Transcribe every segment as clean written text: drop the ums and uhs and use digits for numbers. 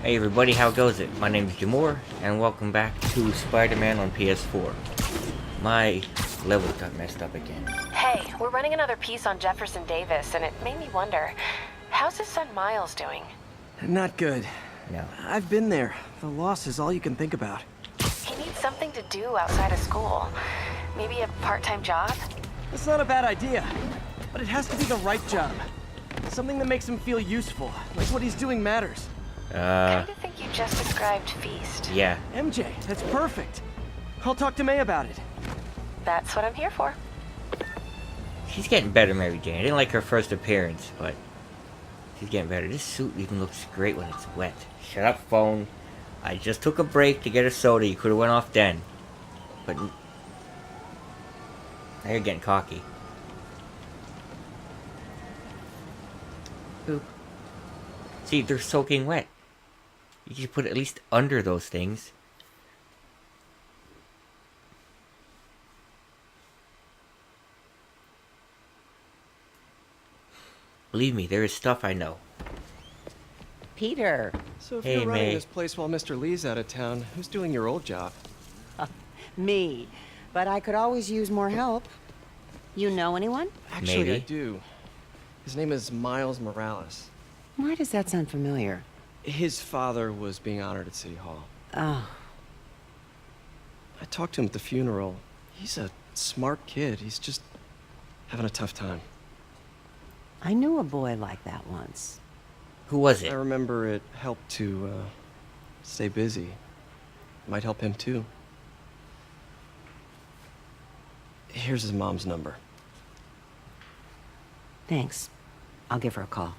Hey everybody, how goes it? My name is Jimoar, and welcome back to SpiderMan on PS4. My level got messed up again. Hey, we're running another piece on Jefferson Davis, and it made me wonder, how's his son Miles doing? Not good. No. I've been there. The loss is all you can think about. He needs something to do outside of school. Maybe a part-time job? It's not a bad idea, but it has to be the right job. Something that makes him feel useful, like what he's doing matters. Kinda think you just described Feast. Yeah. MJ, that's perfect. I'll talk to May about it. That's what I'm here for. She's getting better, Mary Jane. I didn't like her first appearance, but she's getting better. This suit even looks great when it's wet. Shut up, phone. I just took a break to get a soda. You could have went off then. But now you're getting cocky. Boop. See, they're soaking wet. You should put it at least under those things. Believe me, there is stuff I know. Peter. So if Hey, you're running May. this place while Mr. Lee's out of town, who's doing your old job? Me. But I could always use more help. You know anyone? Actually, Maybe. I do. His name is Miles Morales. Why does that sound familiar? His father was being honored at City Hall. Oh, I talked to him at the funeral. He's a smart kid. He's just having a tough time. I knew a boy like that once. Who was I it? remember it helped to stay busy. Might help him too. Here's his mom's number. Thanks. I'll give her a call.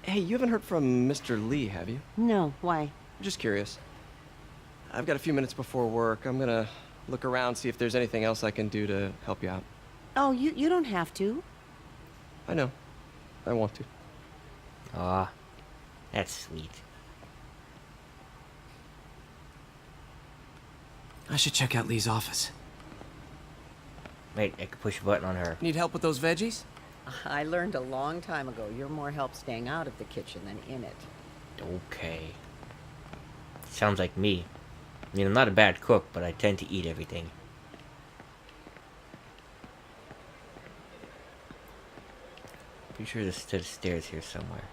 Hey, you haven't heard from Mr. Lee, have you? No, why? Just curious. I've got a few minutes before work. I'm gonna look around, see if there's anything else I can do to help you out. Oh, you don't have to. I know. I want to. Aw, that's sweet. I should check out Lee's office. Wait, I could push a button on her. Need help with those veggies? I learned a long time ago you're more help staying out of the kitchen than in it. Okay. Sounds like me. I mean, I'm not a bad cook, but I tend to eat everything. Pretty sure there's still stairs here somewhere.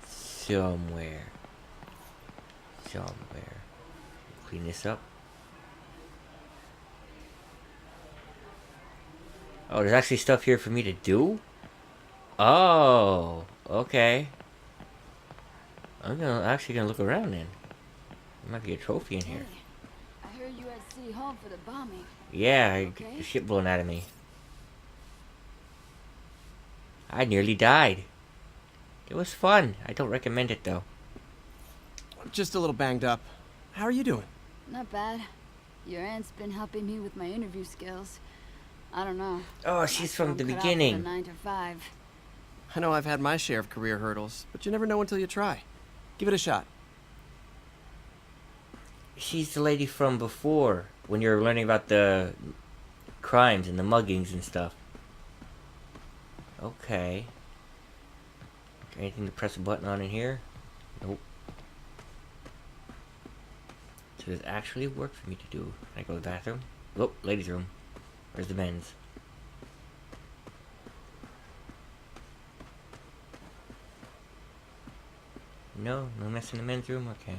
Somewhere. Clean this up. Oh, there's actually stuff here for me to do? Oh, okay. I'm actually gonna look around then. There might be a trophy in here. I heard you at City Hall for the bombing. Yeah, I Okay. get the shit blown out of me. I nearly died. It was fun. I don't recommend it though. I'm just a little banged up. How are you doing? Not bad. Your aunt's been helping me with my interview skills. I don't know. Oh, she's from the I'm cut out for beginning. 9 to 5. I know I've had my share of career hurdles, but you never know until you try. Give it a shot. She's the lady from before, when you were learning about the crimes and the muggings and stuff. Okay. Is there anything to press a button on in here? Nope. So there's actually work for me to do. Can I go to the bathroom? Oh, ladies' room. Where's the men's? No mess in the men's room? Okay.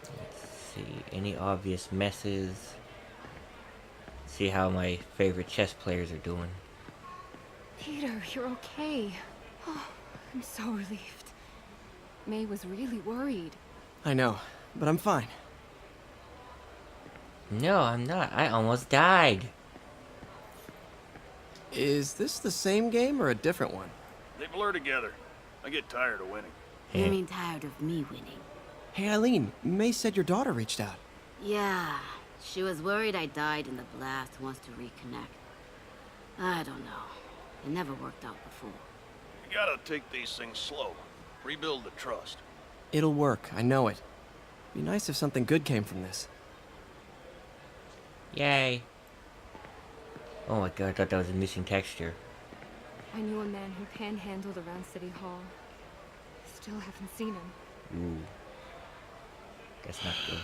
Let's see. Any obvious messes? See how my favorite chess players are doing. Peter, you're okay. Oh, I'm so relieved. May was really worried. I know, but I'm fine. No, I'm not. I almost died. Is this the same game or a different one? They blur together. I get tired of winning. You mean tired of me winning? Hey, Eileen, May said your daughter reached out. Yeah, she was worried I died in the blast, wants to reconnect. I don't know. It never worked out before. You gotta take these things slow. Rebuild the trust. It'll work, I know it. Be nice if something good came from this. Yay. Oh my god, I thought that was a missing texture. I knew a man who panhandled around City Hall. Still haven't seen him. Ooh. That's not good.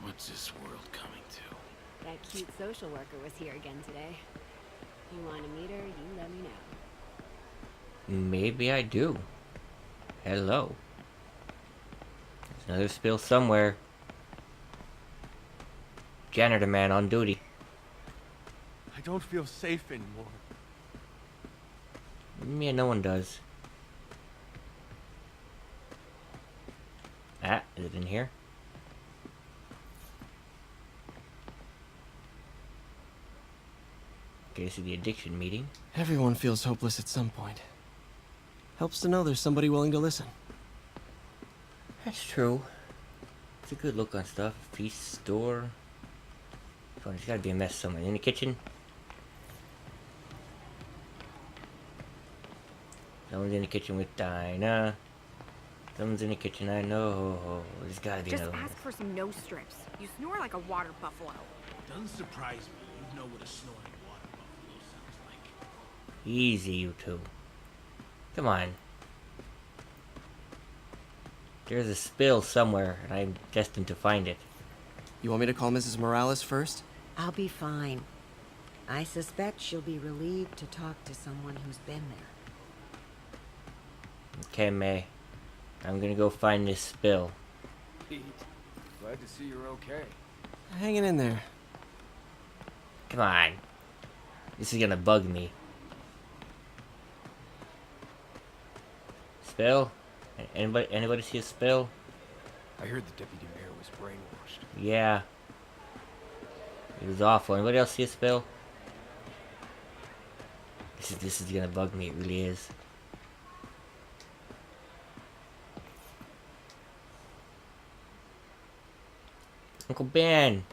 What's this world coming to? That cute social worker was here again today. You want to meet her, you let me know. Maybe I do. Hello. There's another spill somewhere. Janitor man on duty. I don't feel safe anymore. Yeah, no one does. Ah, is it in here? Okay, this is the addiction meeting. Everyone feels hopeless at some point. Helps to know there's somebody willing to listen. That's true. It's a good look on stuff. Feast store. Oh, there's gotta be a mess somewhere. In the kitchen? Someone's in the kitchen with Dinah. Someone's in the kitchen, I know. There's gotta be Just another one. ask for some nose strips. You snore like a water buffalo. Doesn't surprise me. You know what a snoring water buffalo sounds like. Easy, you two. Come on. There's a spill somewhere, and I'm destined to find it. You want me to call Mrs. Morales first? I'll be fine. I suspect she'll be relieved to talk to someone who's been there. Okay, May. I'm gonna go find this spill. Pete, glad to see you're okay. Hanging in there. Come on. This is gonna bug me. Spill? Anybody see a spill? I heard the deputy mayor was brainwashed. Yeah. It was awful. Anybody else see a spill? This is gonna bug me, it really is. Uncle Ben!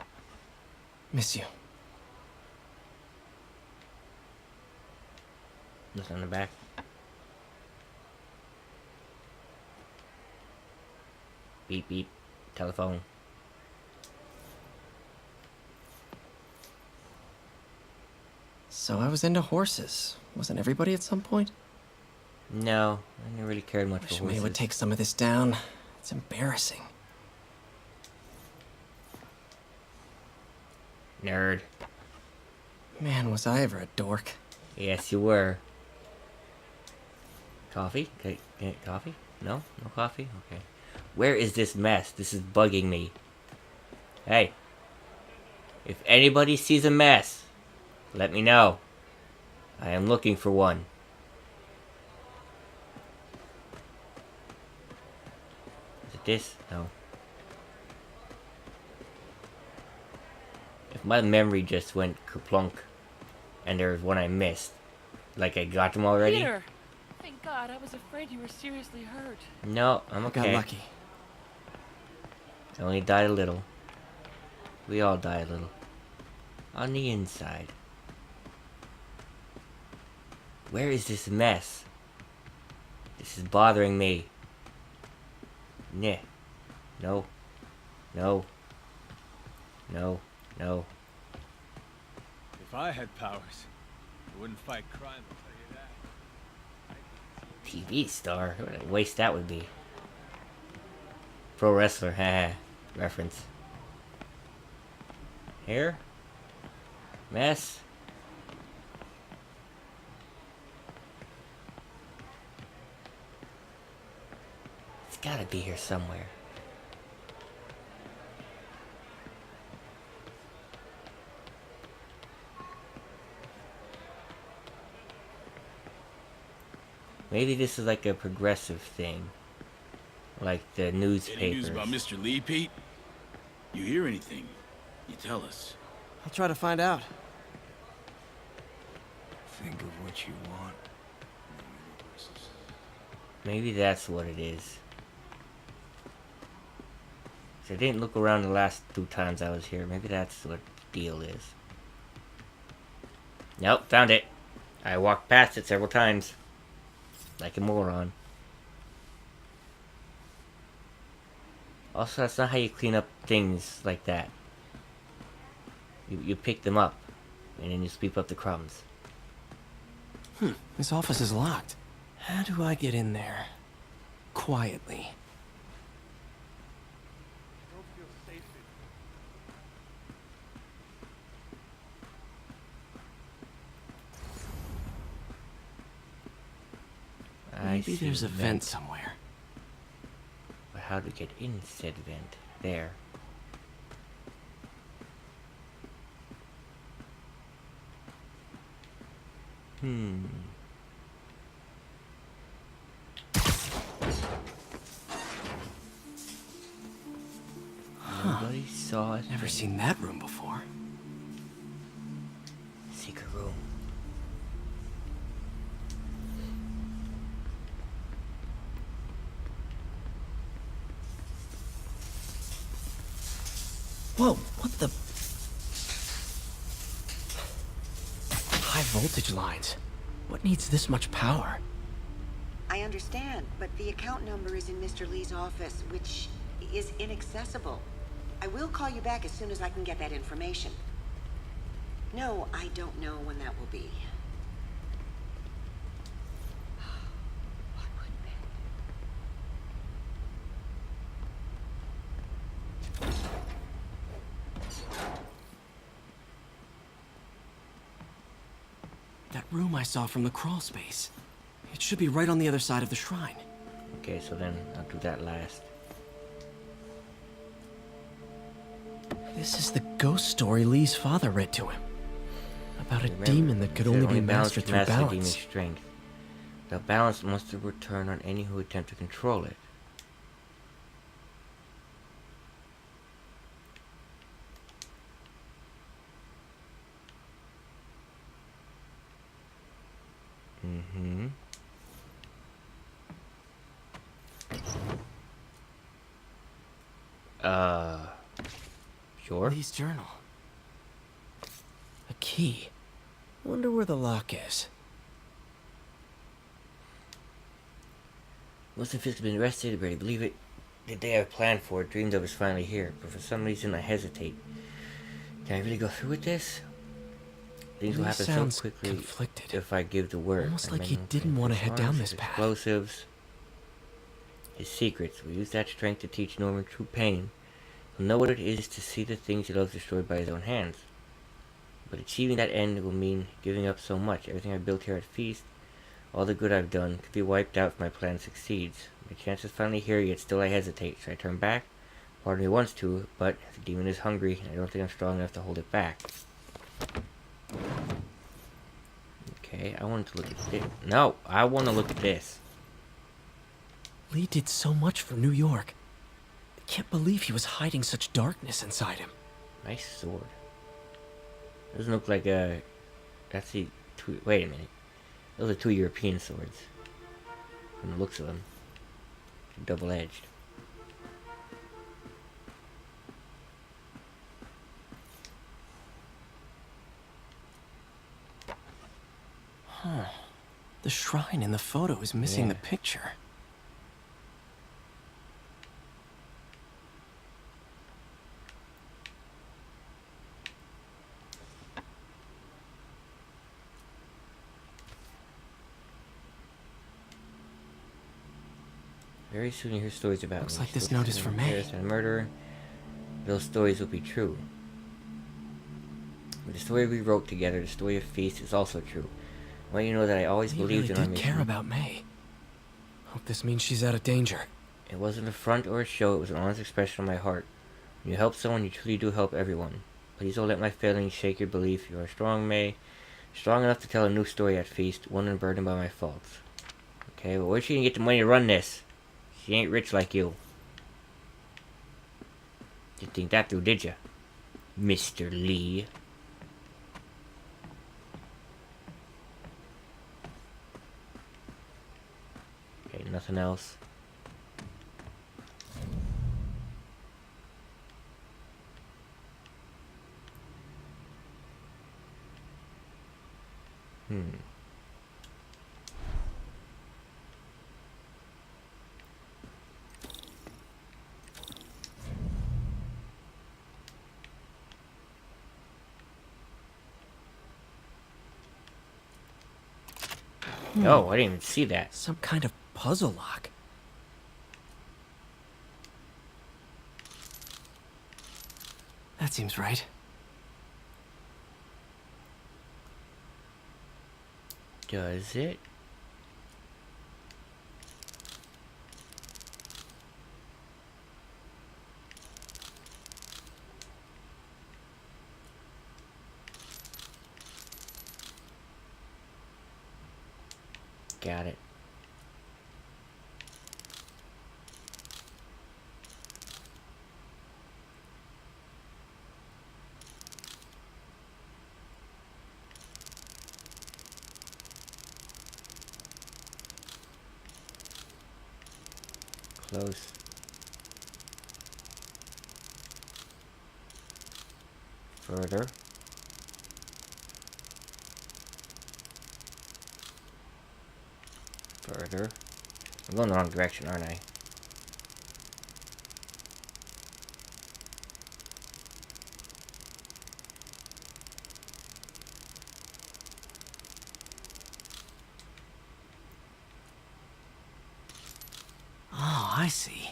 Miss you. Nothing on the back. Beep beep. Telephone. So I was into horses. Wasn't everybody at some point? No, I never really cared much for Wish horses. May would take some of this down. It's embarrassing. Nerd. Man, was I ever a dork. Yes, you were. Coffee? Can I get coffee? No? No coffee? Okay. Where is this mess? This is bugging me. Hey. If anybody sees a mess, let me know. I am looking for one. Is it this? No. If my memory just went kerplunk and there was one I missed, like I got them already. Peter! Thank God, I was afraid you were seriously hurt. No, I'm okay. Got lucky. I only died a little. We all die a little. On the inside. Where is this mess? This is bothering me. Nah. No. No. No. No. If I had powers, I wouldn't fight crime, I'll tell you that. TV star? What a waste that would be. Pro wrestler, haha. Reference. Here? Mess? It's gotta be here somewhere. Maybe this is like a progressive thing. Like the newspapers. Any news about Mr. Lee, Pete? You hear anything? You tell us. I'll try to find out. Think of what you want. Maybe that's what it is. 'Cause I didn't look around the last 2 times I was here. Maybe that's what the deal is. Nope, found it. I walked past it several times. Like a moron. Also, that's not how you clean up things like that. You pick them up, and then you sweep up the crumbs. This office is locked. How do I get in there? Quietly. Maybe there's a vent somewhere. But how to get in said vent? There. Nobody saw it. Never seen that room before. Secret room. Whoa, what the? High voltage lines. What needs this much power? I understand, but the account number is in Mr. Lee's office, which is inaccessible. I will call you back as soon as I can get that information. No, I don't know when that will be. That room I saw from the crawl space. It should be right on the other side of the shrine. Okay, so then I'll do that last. This is the ghost story Lee's father read to him. About a demon that could only be mastered through balance. Demon's strength. The balance must return on any who attempt to control it. Sure. Lee's journal. A key. Wonder where the lock is. Wilson Fisk has been arrested, ready to believe it. The day I planned for, dreamed of, is finally here, but for some reason I hesitate. Can I really go through with this? Things will happen so quickly conflicted. if I give the word. Almost like he didn't want to head down this path. Explosives. His secrets. We use that strength to teach Norman true pain. He'll know what it is to see the things he loves destroyed by his own hands. But achieving that end will mean giving up so much. Everything I built here at Feast, all the good I've done, could be wiped out if my plan succeeds. My chance is finally here, yet still I hesitate. Should I turn back? Part of me wants to, but the demon is hungry, and I don't think I'm strong enough to hold it back. Okay, I want to look at this. No, I want to look at this. Lee did so much for New York. I can't believe he was hiding such darkness inside him. Nice sword. Doesn't look like a... That's the... Wait a minute. Those are two European swords. From the looks of them. Double-edged. Huh. The shrine in the photo is missing the picture. Very soon you hear stories about Looks me. like this note is for May. And a murderer. Those stories will be true. But the story we wrote together, the story of Feast, is also true. I want you to know that I always believed in our mission. He really did care about May. Hope this means she's out of danger. It wasn't a front or a show, it was an honest expression of my heart. When you help someone, you truly do help everyone. Please don't let my failings shake your belief. You are strong, May. Strong enough to tell a new story at Feast, one unburdened by my faults. Okay, well, where's she gonna get the money to run this? She ain't rich like you. Didn't think that through, did ya, Mr. Lee? Okay, nothing else. Oh, I didn't even see that. Some kind of puzzle lock. That seems right. Does it? Got it. Close. Further. Further. I'm going the wrong direction, aren't I? Oh, I see.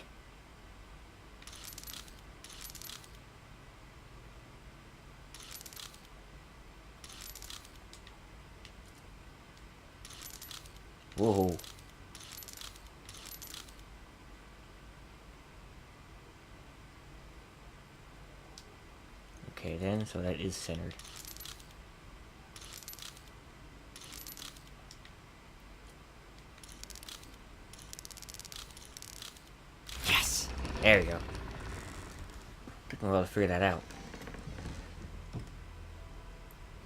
Whoa. Okay then, so that is centered. Yes! There we go. Took me a while to figure that out.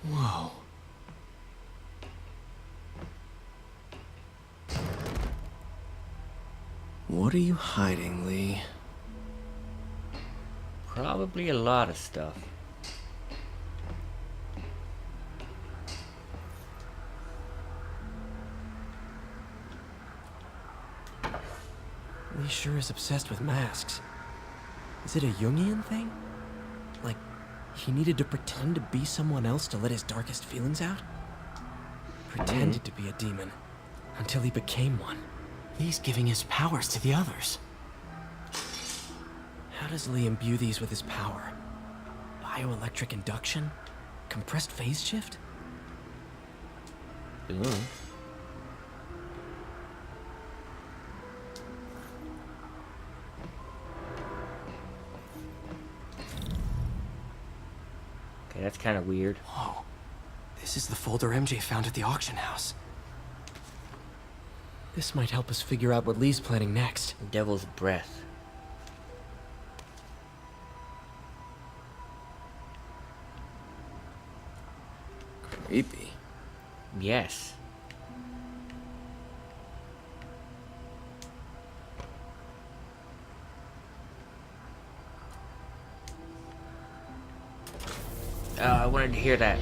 Whoa. What are you hiding, Lee? Probably a lot of stuff. Lee sure is obsessed with masks. Is it a Jungian thing? Like, he needed to pretend to be someone else to let his darkest feelings out? Pretended to be a demon, until he became one. Lee's giving his powers to the others. How does Lee imbue these with his power? Bioelectric induction? Compressed phase shift? Ooh. Okay, that's kind of weird. Whoa. This is the folder MJ found at the auction house. This might help us figure out what Lee's planning next. Devil's breath. Creepy. Yes. I wanted to hear that.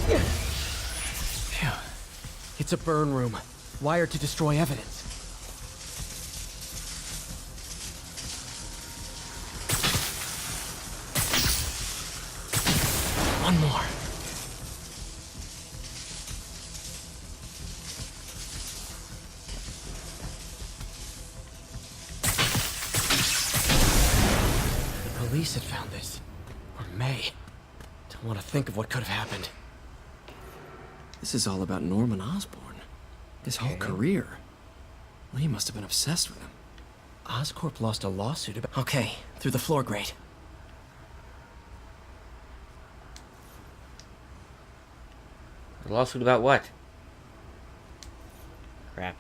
Phew. It's a burn room, wired to destroy evidence. One more. The police had found this. Or may. Don't want to think of what could have happened. This is all about Norman Osborn. His whole career. Lee must have been obsessed with him. Oscorp lost a lawsuit about... Okay, through the floor grate. A lawsuit about what? Crap.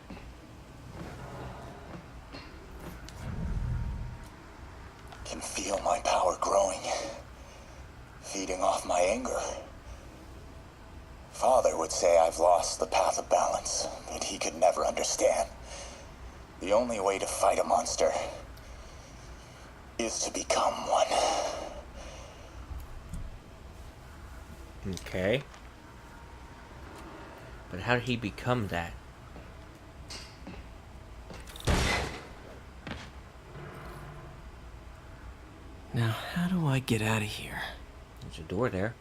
Can feel my power growing, feeding off my anger. Father would say I've lost the path of balance, that he could never understand. The only way to fight a monster is to become one. Okay. But how did he become that? Now, how do I get out of here? There's a door there.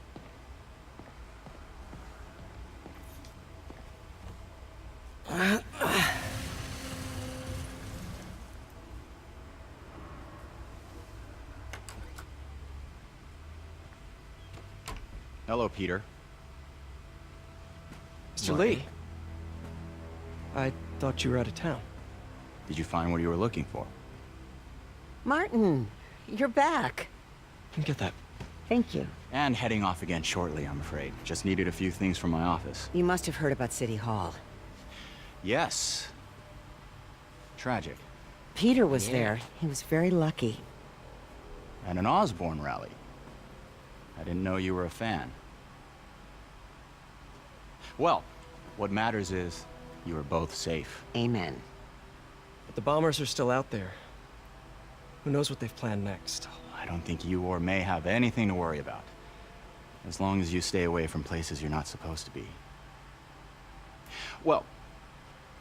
Hello, Peter. Mr. Lee. I thought you were out of town. Did you find what you were looking for? Martin, you're back. Get that. Thank you. And heading off again shortly, I'm afraid. Just needed a few things from my office. You must have heard about City Hall. Yes. Tragic. Peter was there. He was very lucky. And an Osborn rally. I didn't know you were a fan. Well, what matters is you are both safe. Amen. But the bombers are still out there. Who knows what they've planned next? I don't think you or May have anything to worry about. As long as you stay away from places you're not supposed to be. Well,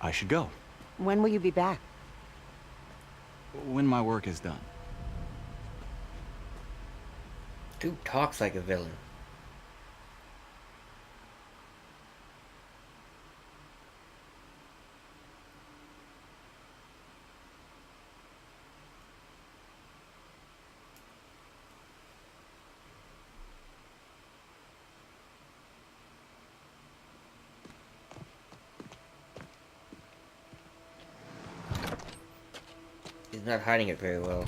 I should go. When will you be back? When my work is done. Dude talks like a villain. He's not hiding it very well.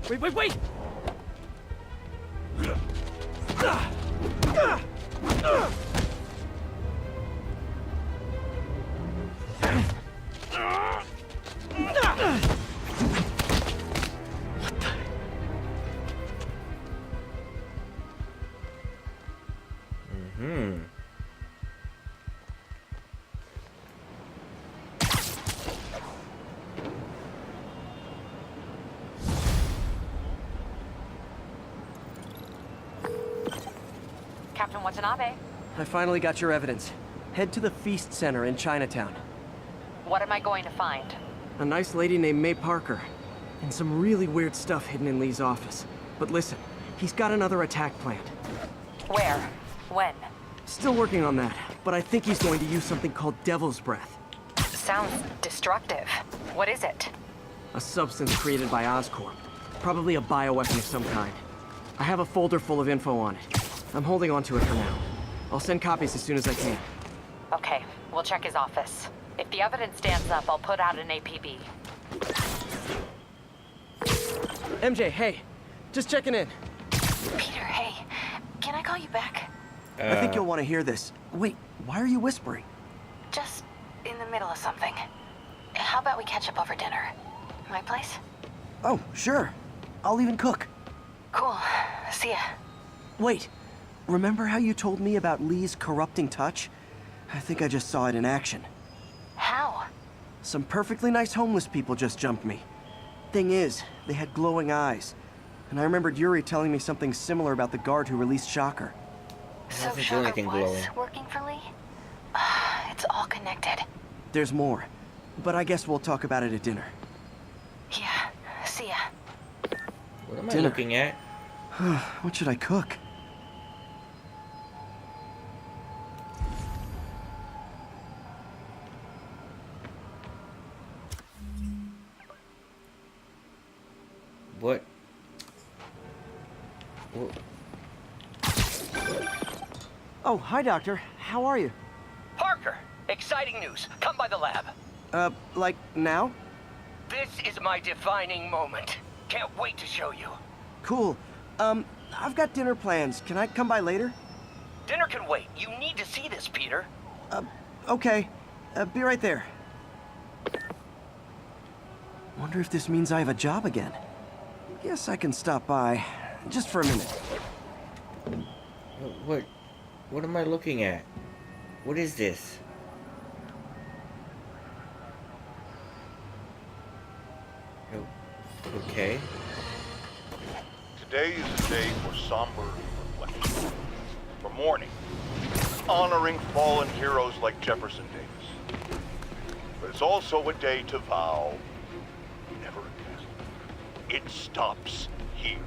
Wait, wait! Captain Watanabe, I finally got your evidence. Head to the Feast Center in Chinatown. what am I going to find? A nice lady named May Parker. And some really weird stuff hidden in Lee's office. But listen, he's got another attack planned. Where? When? Still working on that, but I think he's going to use something called Devil's Breath. Sounds destructive. What is it? A substance created by Oscorp. Probably a bioweapon of some kind. I have a folder full of info on it. I'm holding on to it for now. I'll send copies as soon as I can. Okay, we'll check his office. If the evidence stands up, I'll put out an APB. MJ, hey. Just checking in. Peter, hey. Can I call you back? I think you'll want to hear this. Wait, why are you whispering? Just in the middle of something. How about we catch up over dinner? My place? Oh, sure. I'll even cook. Cool. See ya. Wait. Remember how you told me about Lee's corrupting touch? I think I just saw it in action. How? Some perfectly nice homeless people just jumped me. Thing is, they had glowing eyes. And I remembered Yuri telling me something similar about the guard who released Shocker. So Shocker was working for Lee? It's all connected. There's more. But I guess we'll talk about it at dinner. Yeah. See ya. What am I looking at? What should I cook? What? Oh, hi, Doctor. How are you? Parker! Exciting news. Come by the lab. Like now? This is my defining moment. Can't wait to show you. Cool. I've got dinner plans. Can I come by later? Dinner can wait. You need to see this, Peter. Okay. Be right there. Wonder if this means I have a job again. Guess I can stop by. Just for a minute. What am I looking at? What is this? Okay. Today is a day for somber reflection, for mourning, honoring fallen heroes like Jefferson Davis. But it's also a day to vow never again. It stops here.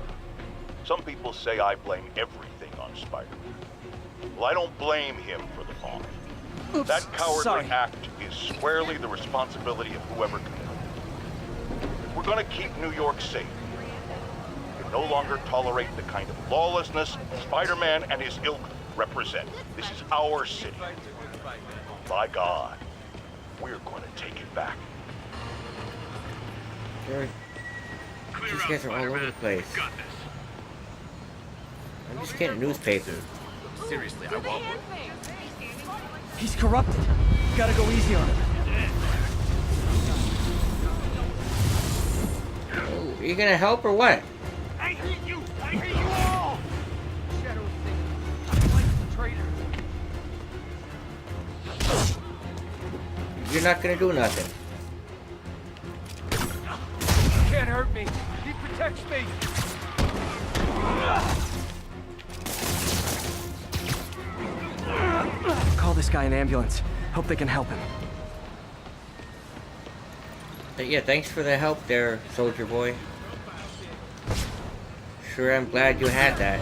Some people say I blame everything on Spider-Man. Well, I don't blame him for the bomb. Oops, that cowardly sorry. act is squarely the responsibility of whoever committed it. If we're gonna keep New York safe, no longer tolerate the kind of lawlessness Spider-Man and his ilk represent. This is our city. By God, we're gonna take it back. These guys are all over the place. I'm just getting newspapers. Seriously, I won't. He's corrupted. You gotta go easy on him. Oh, are you gonna help or what? I hate you! I hate you all! Shadow thinks like the traitor. You're not gonna do nothing. You can't hurt me. He protects me. Call this guy an ambulance. Hope they can help him. But yeah, thanks for the help there, soldier boy. Sure, I'm glad you had that.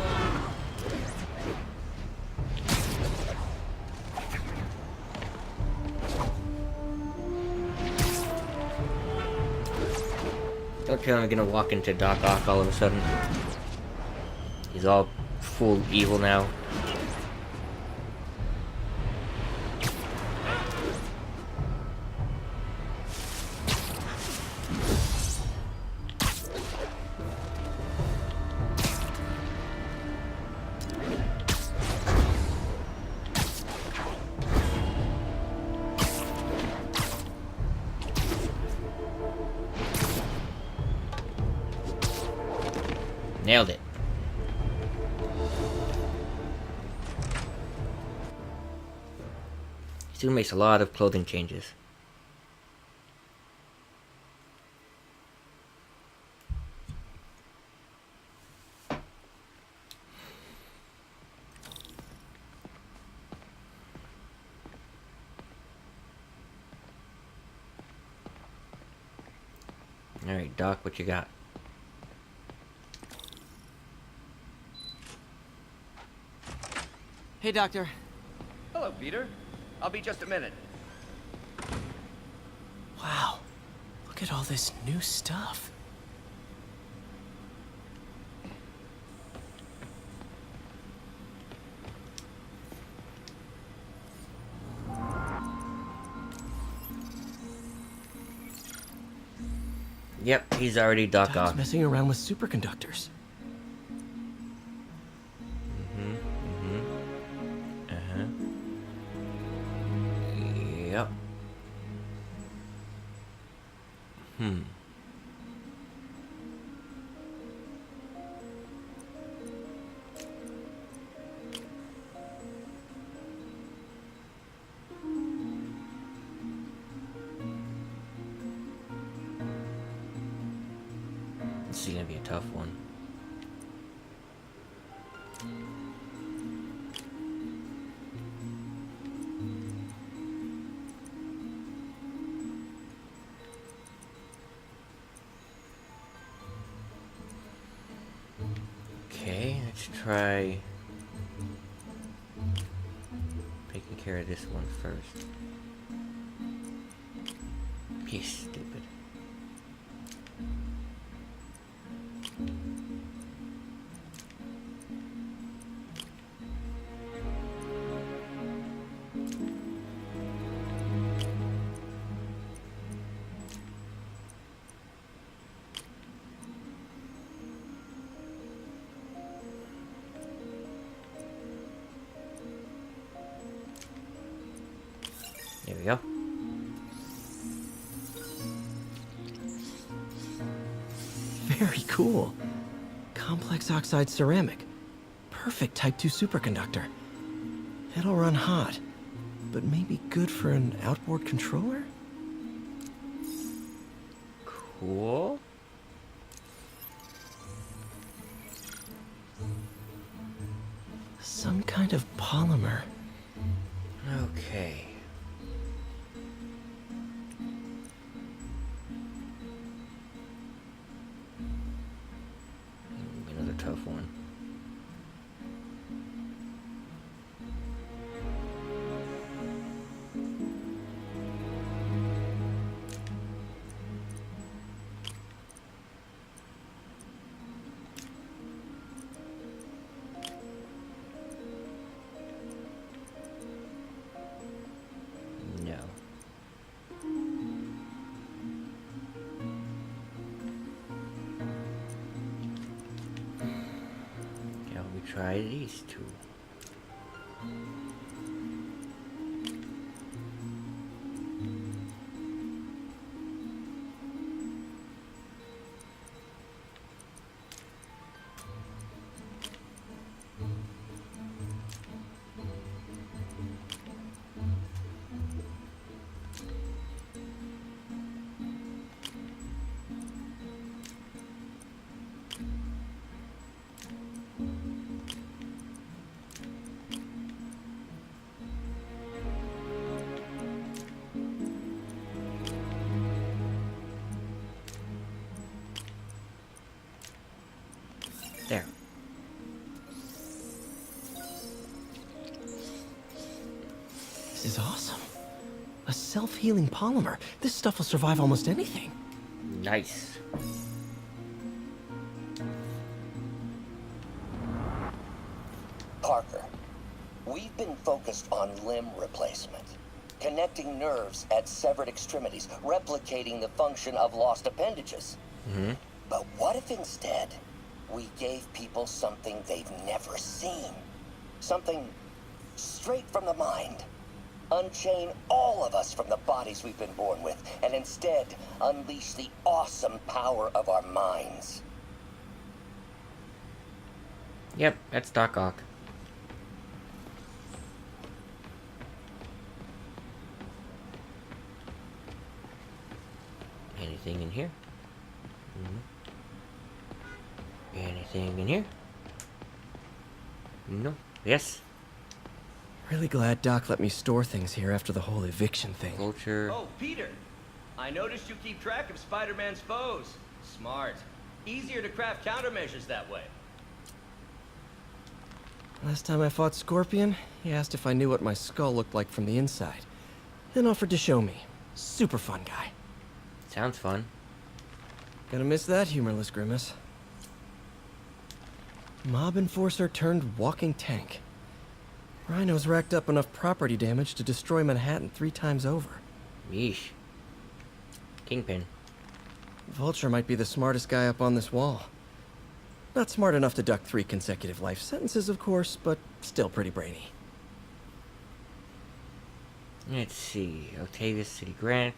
Don't tell him I'm gonna walk into Doc Ock all of a sudden. He's all full evil now. Nailed it. Soon makes a lot of clothing changes. Alright, Doc, what you got? Hey, Doctor. Hello, Peter. I'll be just a minute. Wow. Look at all this new stuff. Yep, he's already Doc Ock. Messing around with superconductors. Yep. This is gonna be a tough one. Okay, let's try taking care of this one first. He's stupid. There we go. Very cool. Complex oxide ceramic. Perfect Type 2 superconductor. It'll run hot, but maybe good for an outboard controller? Cool. Some kind of polymer. Okay. Another tough one. try these two. There. This is awesome. A self-healing polymer. This stuff will survive almost anything. Nice. Parker, we've been focused on limb replacement, connecting nerves at severed extremities, replicating the function of lost appendages. Mm-hmm. But what if instead we gave people something they've never seen? Something straight from the mind. Unchain all of us from the bodies we've been born with, and instead unleash the awesome power of our minds. Yep, that's Doc Ock. Anything in here? Anything in here? No. Yes. Really glad Doc let me store things here after the whole eviction thing. Vulture. Oh, Peter. I noticed you keep track of Spider-Man's foes. Smart. Easier to craft countermeasures that way. Last time I fought Scorpion, he asked if I knew what my skull looked like from the inside. Then offered to show me. Super fun guy. Sounds fun. Gonna miss that humorless grimace. Mob enforcer turned walking tank. Rhino's racked up enough property damage to destroy Manhattan 3 times over. Yeesh. Kingpin. Vulture might be the smartest guy up on this wall. Not smart enough to duck 3 consecutive life sentences, of course, but still pretty brainy. Let's see. Octavius City Grant.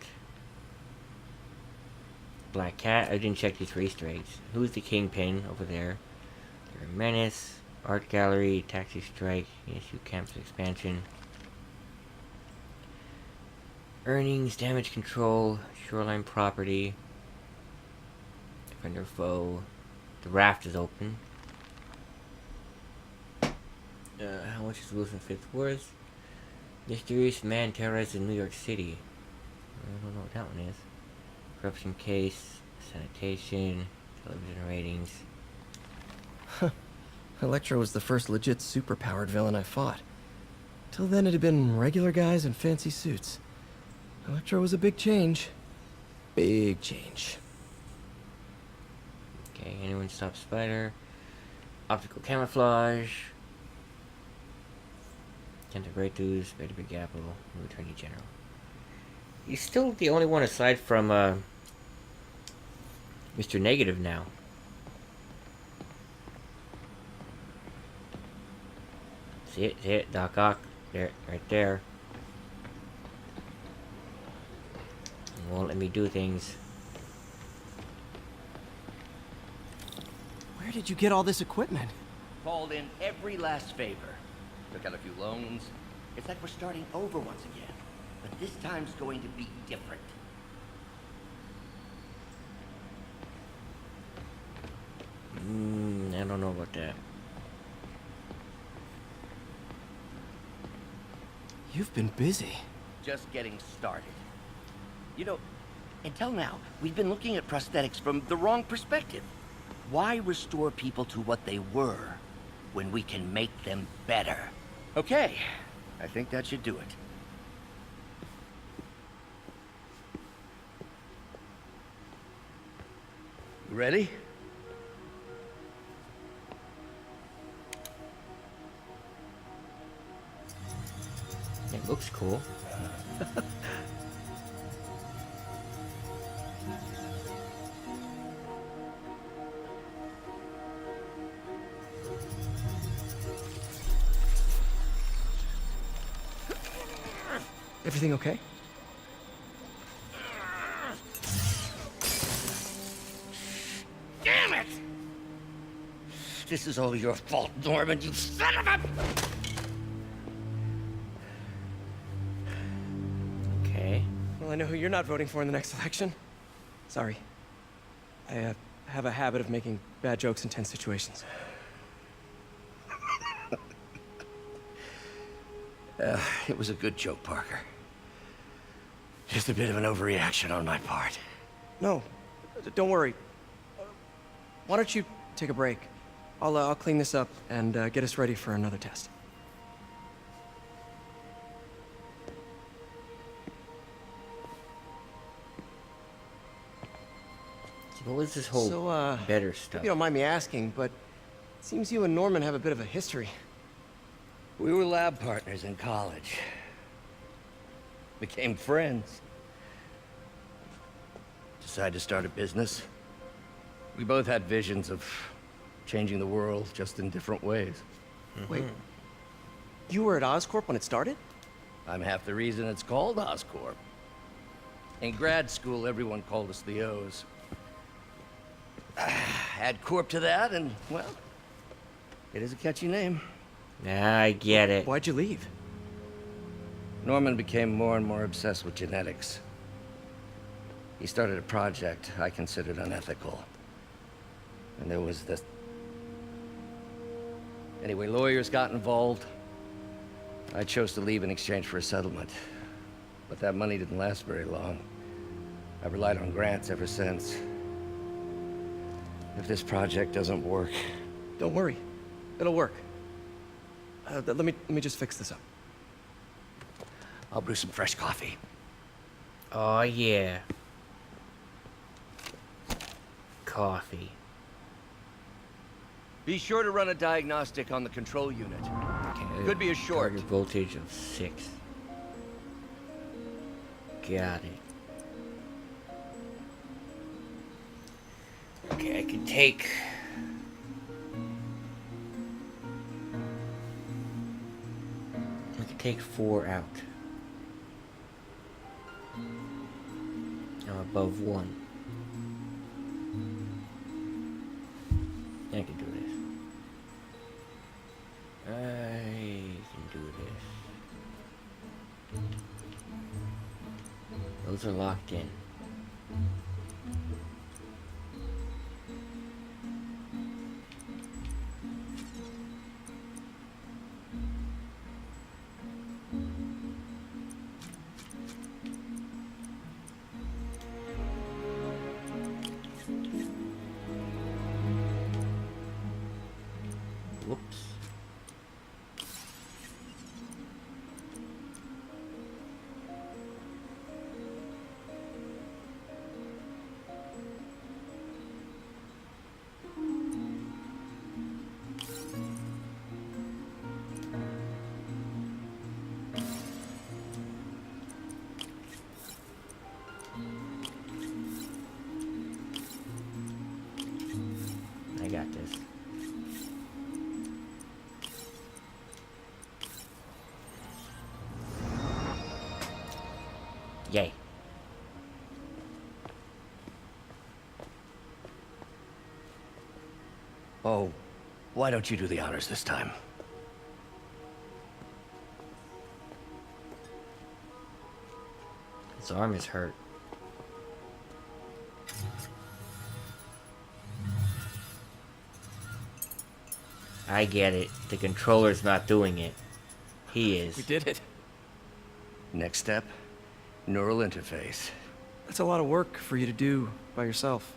Black Cat. I didn't check these for Easter eggs. Who's the Kingpin over there? They're Menace. Art Gallery. Taxi Strike. ESU Campus Expansion. Earnings. Damage Control. Shoreline Property. Defender Foe. The raft is open. How much is Wilson Fifth worth? Mysterious man terrorized in New York City. I don't know what that one is. Corruption case, sanitation, television ratings. Electro was the first legit superpowered villain I fought. Till then it had been regular guys in fancy suits. Electro was a big change. Big change. Okay, anyone stop Spider? Optical camouflage. Counter breakthroughs, Better Big Apple, new Attorney General. He's still the only one aside from Mr. Negative now. See it, Doc Ock, there, right there. Won't let me do things. Where did you get all this equipment? Called in every last favor. Took out a few loans. It's like we're starting over once again. But this time's going to be different. I don't know about that. You've been busy. Just getting started. You know, until now, we've been looking at prosthetics from the wrong perspective. Why restore people to what they were when we can make them better? Okay, I think that should do it. You ready? It looks cool. Everything okay? Damn it! This is all your fault, Norman, you son of a... Okay. Well, I know who you're not voting for in the next election. Sorry. I have a habit of making bad jokes in tense situations. It was a good joke, Parker. Just a bit of an overreaction on my part. No, don't worry. Why don't you take a break? I'll clean this up and get us ready for another test. What was this whole better stuff? If you don't mind me asking, but it seems you and Norman have a bit of a history. We were lab partners in college. Became friends. Decided to start a business. We both had visions of changing the world, just in different ways. Wait, you were at Oscorp when it started? I'm half the reason it's called Oscorp. In grad school, everyone called us the O's. Add Corp to that, and, well, it is a catchy name. I get it. Why'd you leave? Norman became more and more obsessed with genetics. He started a project I considered unethical. And there was this... Anyway, lawyers got involved. I chose to leave in exchange for a settlement. But that money didn't last very long. I've relied on grants ever since. If this project doesn't work... Don't worry. It'll work. Let me just fix this up. I'll brew some fresh coffee. Oh, yeah. Coffee. Be sure to run a diagnostic on the control unit. Okay. Could be a short. Target voltage of 6. Got it. Okay, I can take... I can take 4 out. I'm above 1. I can do this. I can do this. Those are locked in. Whoops. I got this. Yay. Oh, why don't you do the honors this time? His arm is hurt. I get it. The controller's not doing it. He is. We did it. Next step, neural interface. That's a lot of work for you to do by yourself.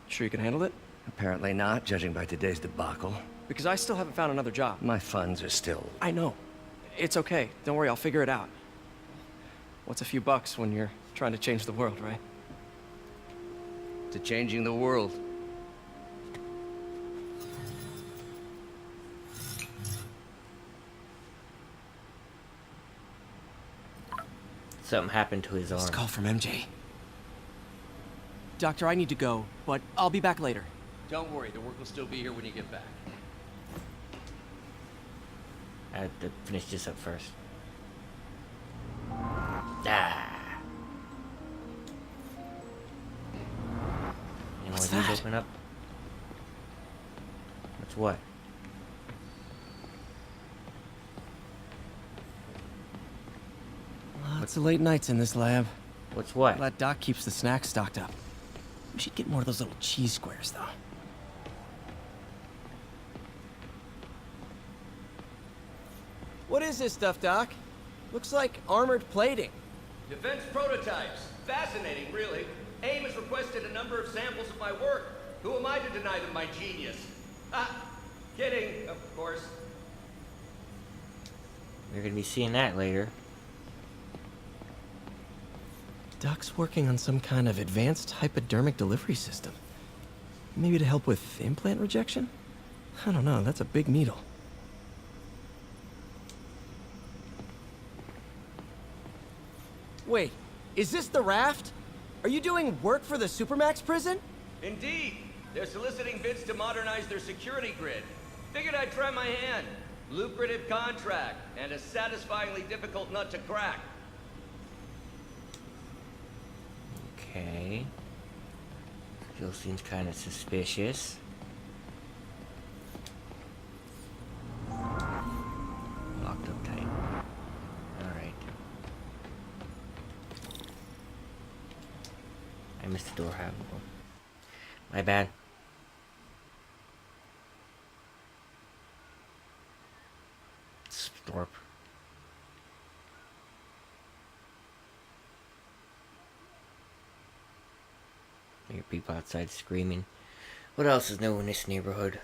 Sure you can handle it? Apparently not, judging by today's debacle. Because I still haven't found another job. My funds are still... I know. It's okay. Don't worry, I'll figure it out. What's a few bucks when you're trying to change the world, right? To changing the world. Something happened to his arm. It's a call from MJ. Doctor, I need to go, but I'll be back later. Don't worry, the work will still be here when you get back. I have to finish this up first. Ah. You know What's what these that? open up? What's what? Lots of late nights in this lab. What's what? Glad Doc keeps the snacks stocked up. We should get more of those little cheese squares, though. What is this stuff, Doc? Looks like armored plating. Defense prototypes. Fascinating, really. AIM has requested a number of samples of my work. Who am I to deny them my genius? Ah, kidding, of course. You're gonna be seeing that later. Doc's working on some kind of advanced hypodermic delivery system. Maybe to help with implant rejection? I don't know, that's a big needle. Wait, is this the raft? Are you doing work for the Supermax prison? Indeed. They're soliciting bids to modernize their security grid. Figured I'd try my hand. Lucrative contract, and a satisfyingly difficult nut to crack. Okay. Still seems kind of suspicious. Locked up tight. Alright. I missed the door handle. My bad. Storp. I hear people outside screaming. What else is new in this neighborhood?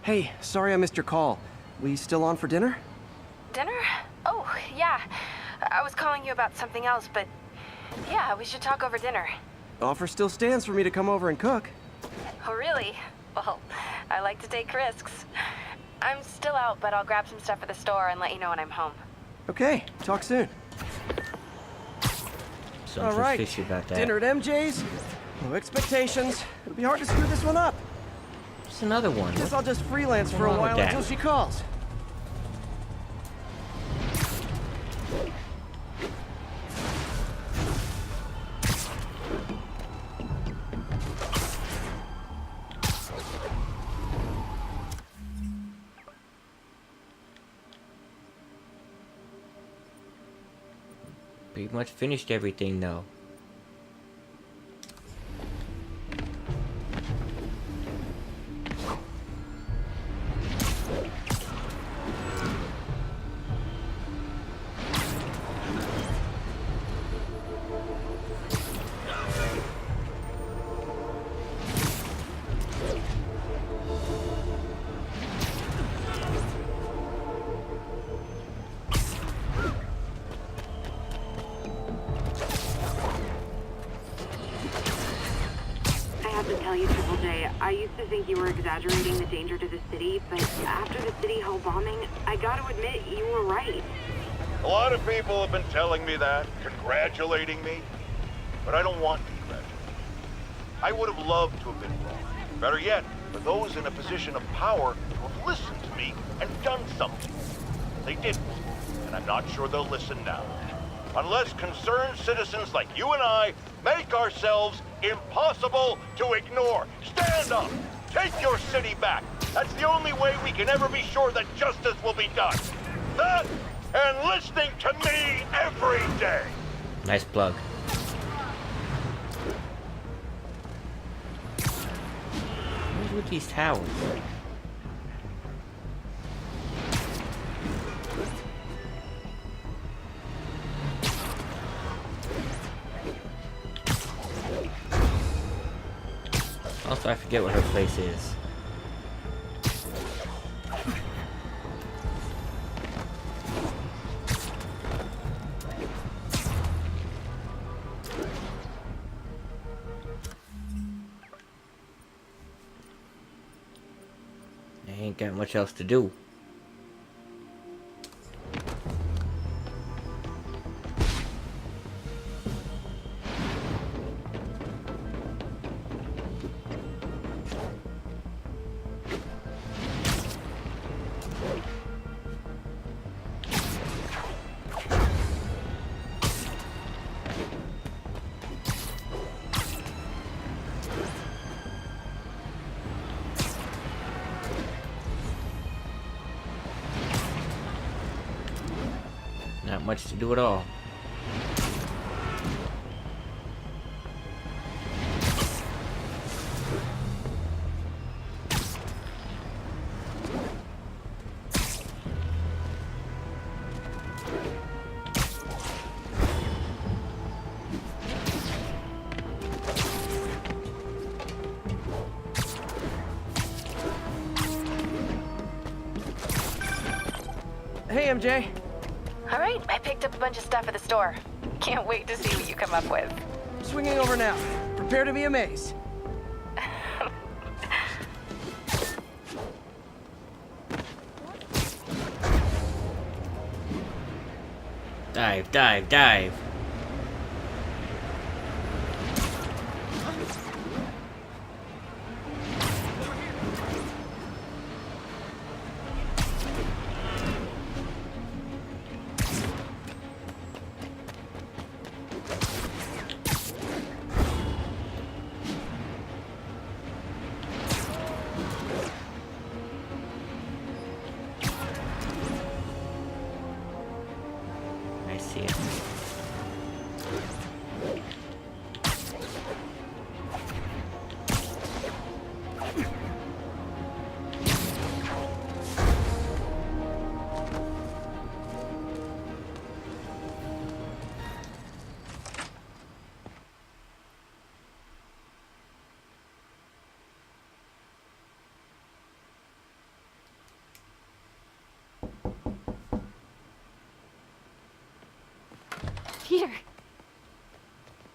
Hey, sorry I missed your call. We still on for dinner? Dinner? Oh, yeah. I was calling you about something else, but yeah, we should talk over dinner. Offer still stands for me to come over and cook. Oh, really? Well, I like to take risks. I'm still out, but I'll grab some stuff at the store and let you know when I'm home. Okay, talk soon. Something fishy about that. Dinner at MJ's. No expectations. It'll be hard to screw this one up. Just another one. Guess I'll just freelance for a wrong with while that? until she calls. Pretty much finished everything though. I used to think you were exaggerating the danger to the city, but after the City Hall bombing, I gotta admit, you were right. A lot of people have been telling me that, congratulating me, but I don't want to congratulate. I would have loved to have been wrong. Better yet, for those in a position of power to have listened to me and done something. They didn't, and I'm not sure they'll listen now. Unless concerned citizens like you and I make ourselves impossible to ignore. Stand up! Take your city back! That's the only way we can ever be sure that justice will be done. That and listening to me every day! Nice plug. What's with these towers? Also, I forget what her place is. I ain't got much else to do. Not much to do at all. Hey, MJ. All right, I picked up a bunch of stuff at the store. Can't wait to see what you come up with. Swinging over now. Prepare to be amazed. Dive, dive, dive. I see it. Peter!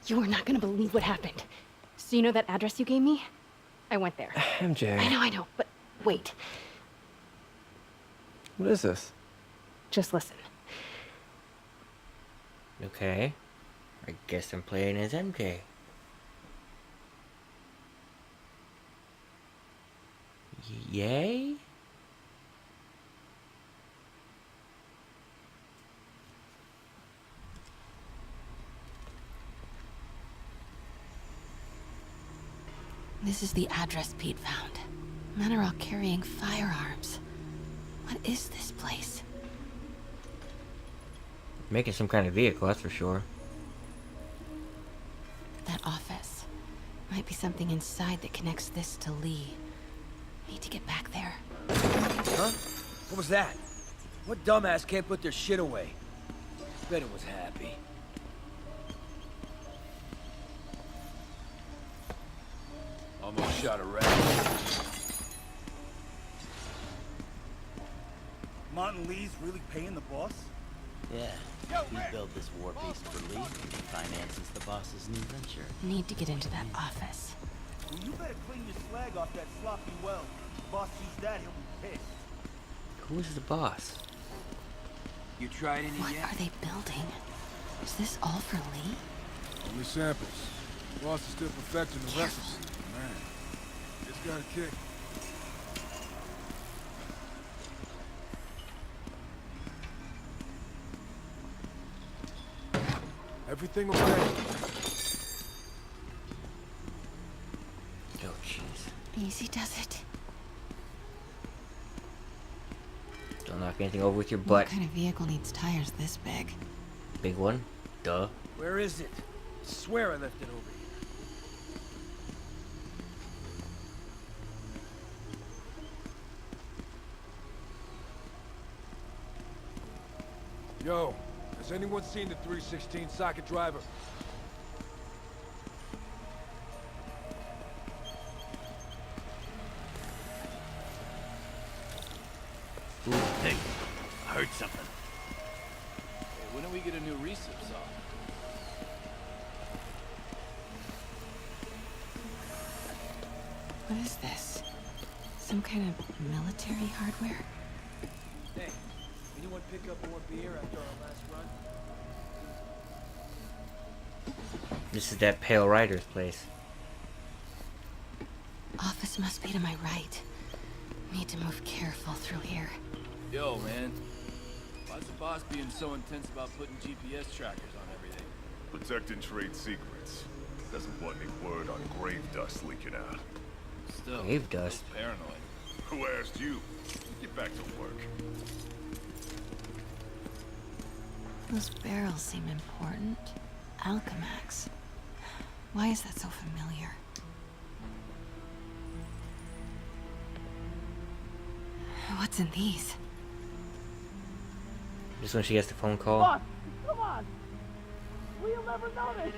You are not gonna believe what happened. So you know that address you gave me? I went there. MJ. I know, but wait. What is this? Just listen. Okay. I guess I'm playing as MJ. Yay? This is the address Pete found. Men are all carrying firearms. What is this place? Making some kind of vehicle, that's for sure. That office. Might be something inside that connects this to Lee. Need to get back there. Huh? What was that? What dumbass can't put their shit away? Bet it was happy. Almost shot a rat. Martin Lee's really paying the boss? Yeah, he built this war beast for Lee. He finances the boss's new venture. Need to get into that office. Well, you better clean your slag off that sloppy well. If the boss sees that, he'll be pissed. Who's the boss? You tried any What yet? are they building? Is this all for Lee? Only samples. Boss is still perfecting the recipe. Man, it's got a kick. Everything okay? Oh, jeez. Easy does it. Don't knock anything over with your What butt. kind of vehicle needs tires this big? Big one? Duh. Where is it? I swear I left it over here. Yo, has anyone seen the 316 socket driver? Hey, I heard something. Hey, when do we get a new recip saw? What is this? Some kind of military hardware? Hey, anyone pick up more beer after our last run? This is that Pale Rider's place. Office must be to my right. Need to move careful through here. Yo, man. Why's the boss being so intense about putting GPS trackers on everything? Protecting trade secrets. Doesn't want any word on grave dust leaking out. Still, Grave dust? so paranoid. Who asked you? Get back to work. Those barrels seem important. Alchemax. Why is that so familiar? What's in these? Just when she gets the phone call. Boss, come on! We'll never notice!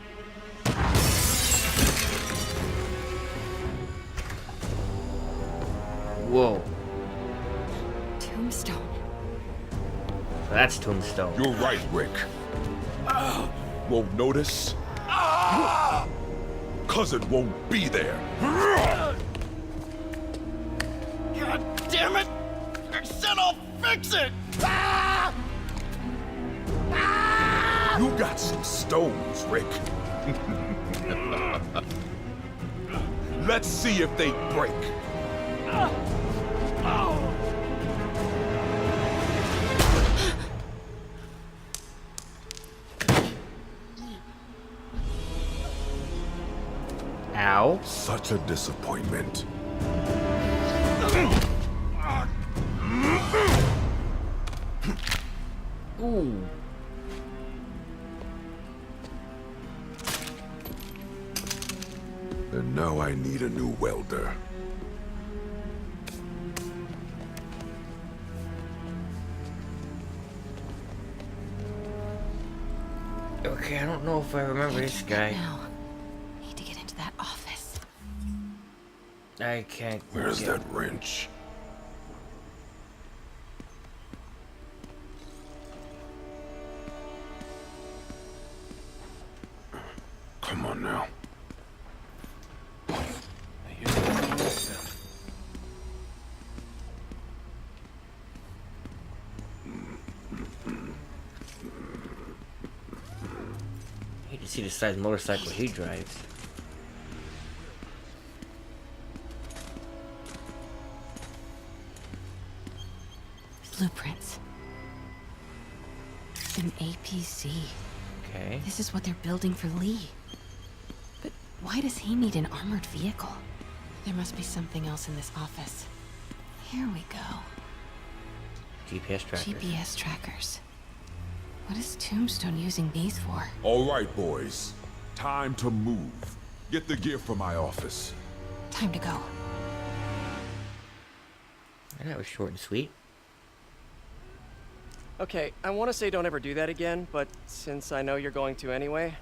Whoa. Tombstone. So that's Tombstone. You're right, Rick. Won't notice? Cause it won't be there. God damn it! I said I'll fix it! You got some stones, Rick. Let's see if they break. Ow. Such a disappointment. Ooh. And now I need a new welder. Okay, I don't know if I remember this guy. Now, need to get into that office. I can't. Where's that wrench? Come on now. Hate to see the size motorcycle he drives. Blueprints. An APC. Okay. This is what they're building for Lee. But why does he need an armored vehicle? There must be something else in this office. Here we go. GPS trackers. GPS trackers. What is Tombstone using these for? All right, boys. Time to move. Get the gear from my office. Time to go. That was short and sweet. Okay, I want to say don't ever do that again, but since I know you're going to anyway,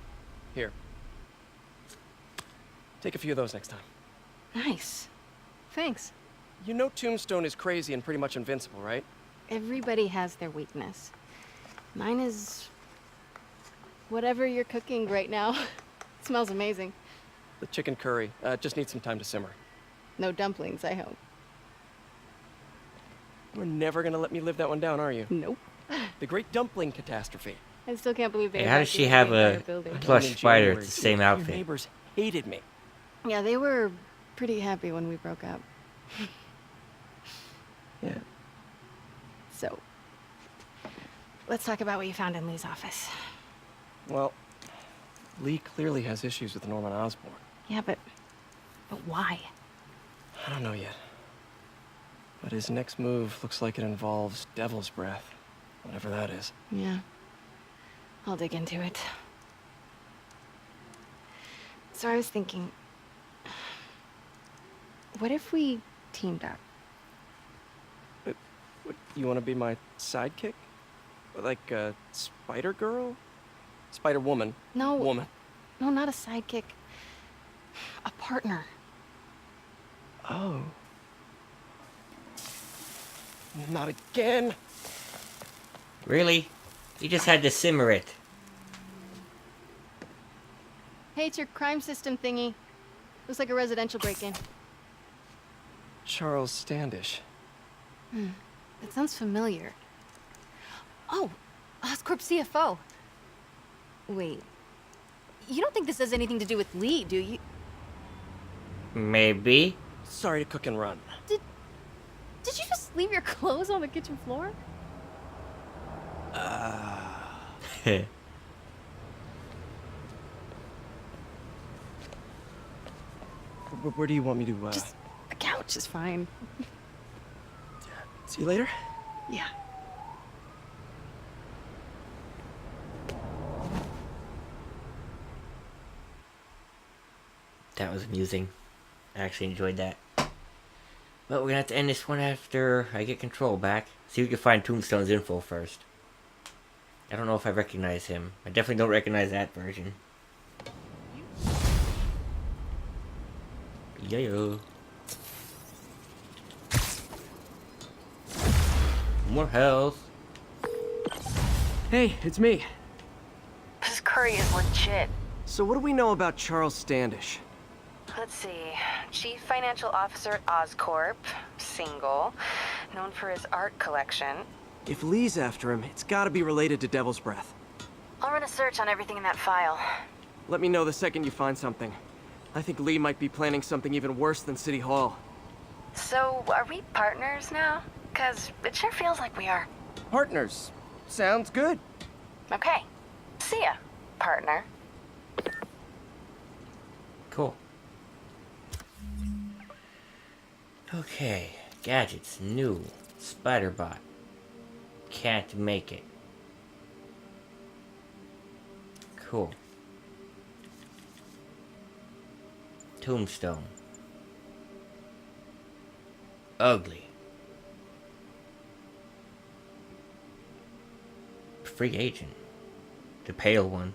here. Take a few of those next time. Nice. Thanks. You know Tombstone is crazy and pretty much invincible, right? Everybody has their weakness. Mine is... whatever you're cooking right now. It smells amazing. The chicken curry. Just needs some time to simmer. No dumplings, I hope. You're never gonna let me live that one down, are you? Nope. The Great Dumpling Catastrophe. I still can't believe they Hey, how does she have a plush spider with the same Your outfit? neighbors hated me. Yeah, they were pretty happy when we broke up. Yeah. So, let's talk about what you found in Lee's office. Well, Lee clearly has issues with Norman Osborn. Yeah, but why? I don't know yet. But his next move looks like it involves Devil's Breath. Whatever that is. Yeah. I'll dig into it. So I was thinking, what if we teamed up? What, you want to be my sidekick? Like a spider girl? Spider woman? No. Woman. No, not a sidekick. A partner. Oh. Not again. Really? You just had to simmer it. Hey, it's your crime system thingy. Looks like a residential break-in. Charles Standish. That sounds familiar. Oh, Oscorp CFO. Wait. You don't think this has anything to do with Lee, do you? Maybe. Sorry to cook and run. Did you just leave your clothes on the kitchen floor? Where do you want me to, Just the couch is fine. See you later? Yeah. That was amusing. I actually enjoyed that. But we're gonna have to end this one after I get control back. See if we can find Tombstone's info first. I don't know if I recognize him. I definitely don't recognize that version. Yeah. More health. Hey, it's me. This curry is legit. So what do we know about Charles Standish? Let's see. Chief Financial Officer at Oscorp. Single. Known for his art collection. If Lee's after him, it's gotta be related to Devil's Breath. I'll run a search on everything in that file. Let me know the second you find something. I think Lee might be planning something even worse than City Hall. So, are we partners now? 'Cause it sure feels like we are. Partners. Sounds good. Okay. See ya, partner. Cool. Okay. Gadgets. New. Spiderbot. Can't make it. Cool. Tombstone. Ugly. Free agent. The pale one.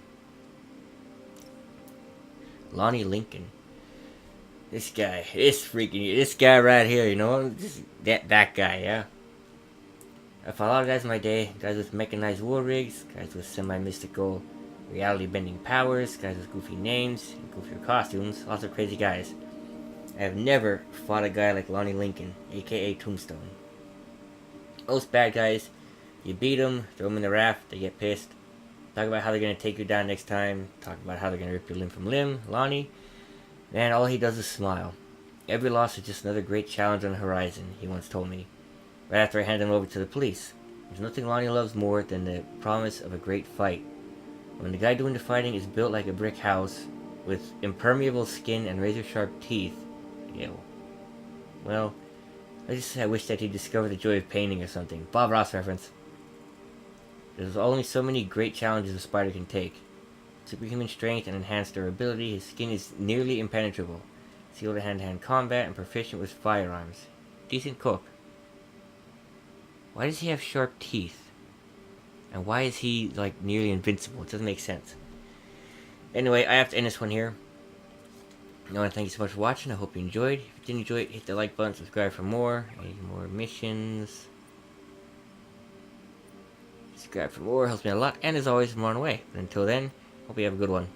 Lonnie Lincoln. This guy. This guy right here, you know? That guy, yeah. I found a lot of guys in my day. Guys with mechanized war rigs. Guys with semi-mystical reality-bending powers. Guys with goofy names. And goofier costumes. Lots of crazy guys. I have never fought a guy like Lonnie Lincoln, aka Tombstone. Most bad guys, you beat them, throw them in the raft, they get pissed. Talk about how they're going to take you down next time. Talk about how they're going to rip your limb from limb. Lonnie, man, all he does is smile. Every loss is just another great challenge on the horizon, he once told me. Right after I handed him over to the police. There's nothing Lonnie loves more than the promise of a great fight. When the guy doing the fighting is built like a brick house, with impermeable skin and razor-sharp teeth, ew. Well, I wish that he discovered the joy of painting or something. Bob Ross reference. There's only so many great challenges a spider can take. Superhuman strength and enhanced durability, his skin is nearly impenetrable. Skilled at hand-to-hand combat and proficient with firearms. Decent cook. Why does he have sharp teeth? And why is he, like, nearly invincible? It doesn't make sense. Anyway, I have to end this one here. I want to thank you so much for watching. I hope you enjoyed. If you did enjoy it, hit the like button, subscribe for more. Any more missions. Subscribe for more, helps me a lot. And as always, I'm on the way. But until then, hope you have a good one.